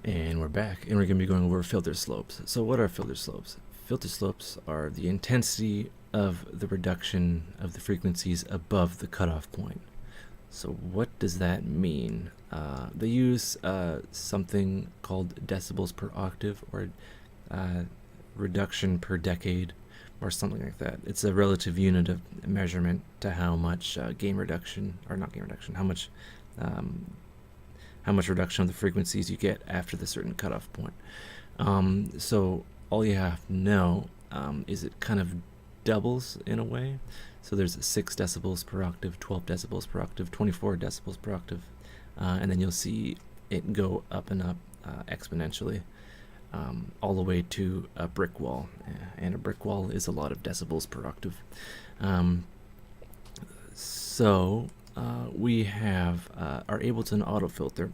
And we're back, and we're going to be going over filter slopes. So what are filter slopes? Filter slopes are the intensity of the reduction of the frequencies above the cutoff point. So what does that mean? They use something called decibels per octave, or reduction per decade, or something like that. It's a relative unit of measurement to how much gain reduction, or not gain reduction, how much reduction of the frequencies you get after the certain cutoff point. So all you have to know is it kind of doubles in a way. So there's 6 decibels per octave, 12 decibels per octave, 24 decibels per octave, and then you'll see it go up and up exponentially all the way to a brick wall. And a brick wall is a lot of decibels per octave. We have our Ableton auto filter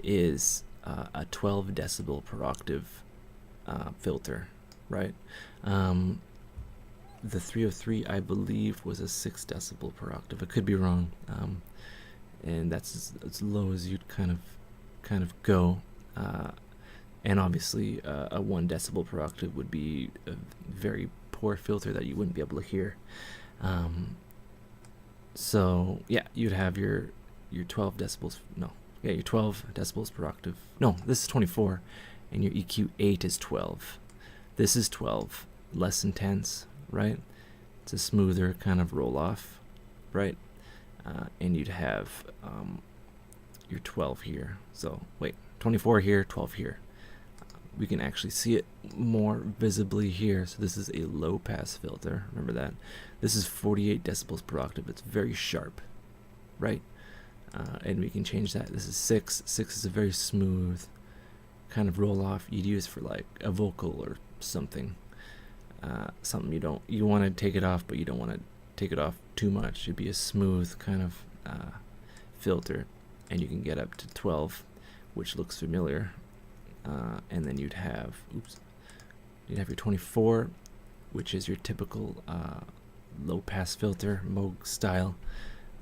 is a 12 decibel per octave filter, right? The 303, I believe, was a 6 decibel per octave. I could be wrong, and that's as low as you'd kind of go. And obviously, a 1 decibel per octave would be a very poor filter that you wouldn't be able to hear. So yeah, you'd have your 12 decibels. No, yeah, your 12 decibels per octave. No, this is 24, and your EQ8 is 12. This is 12, less intense, right? It's a smoother kind of roll off, right? And you'd have your 12 here. So wait, 24 here, 12 here. We can actually see it more visibly here. So this is a low pass filter. Remember that. This is 48 decibels per octave. It's very sharp, right? And we can change that. This is 6. 6 is a very smooth kind of roll off you'd use for like a vocal or something. Something you want to take it off, but you don't want to take it off too much. It'd be a smooth kind of filter, and you can get up to 12, which looks familiar. And then you'd have your 24, which is your typical low pass filter, Moog style,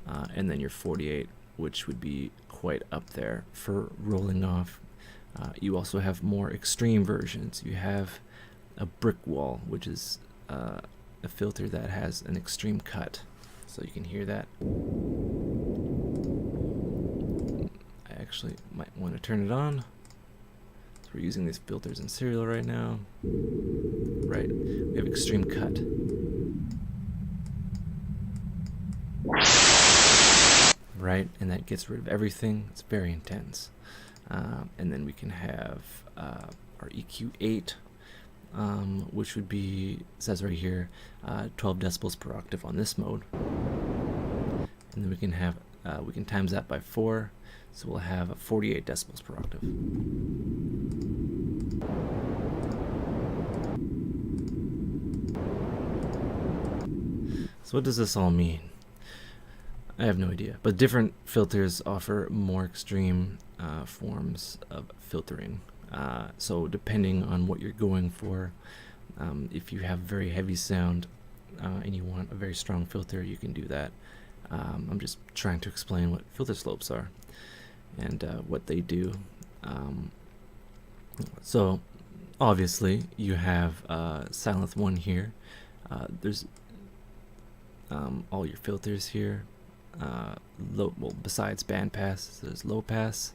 and then your 48, which would be quite up there for rolling off. You also have more extreme versions. You have a brick wall, which is a filter that has an extreme cut, so you can hear that. I actually might want to turn it on. We're using these filters in serial right now. Right, we have extreme cut. Right, and that gets rid of everything. It's very intense. And then we can have our EQ8, which would be, it says right here, 12 decibels per octave on this mode. And then we can have, we can times that by 4. So we'll have 48 decibels per octave. So what does this all mean? I have no idea. But different filters offer more extreme forms of filtering. So depending on what you're going for, if you have very heavy sound and you want a very strong filter, you can do that. I'm just trying to explain what filter slopes are and what they do. So obviously you have Sylenth 1 here. There's all your filters here. Besides bandpass, there's low pass,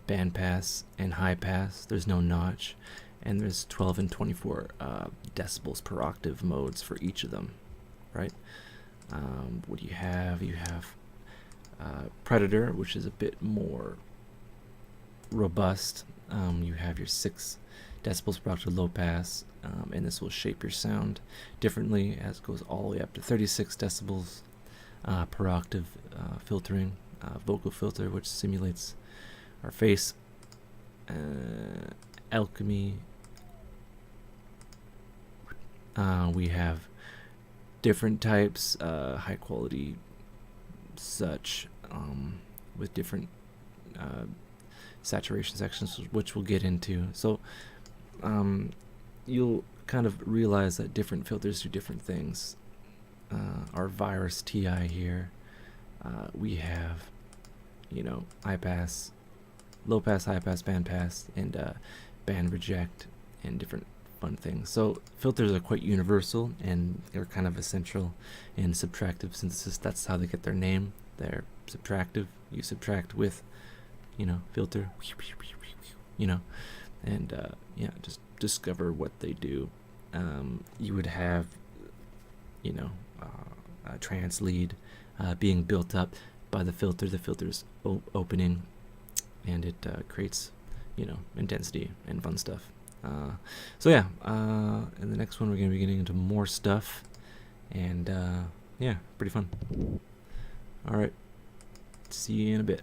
bandpass, and high pass. There's no notch, and there's 12 and 24 decibels per octave modes for each of them, right? What do you have? You have Predator, which is a bit more robust. You have your 6 decibels per octave low pass, and this will shape your sound differently as it goes all the way up to 36 decibels per octave filtering. Vocal filter, which simulates our face. Alchemy. We have different types, high quality such, with different saturation sections, which we'll get into. So you'll kind of realize that different filters do different things. Our Virus TI here, we have, high pass, low pass, high pass, band pass, and band reject, and different fun things. So filters are quite universal, and they're kind of essential in subtractive synthesis. That's how they get their name. They're subtractive. You subtract with, filter, and yeah, just discover what they do. You would have, a trans lead being built up by the filter. The filter's opening, and it creates, intensity and fun stuff. So yeah, in the next one we're going to be getting into more stuff, and yeah, pretty fun. All right, see you in a bit.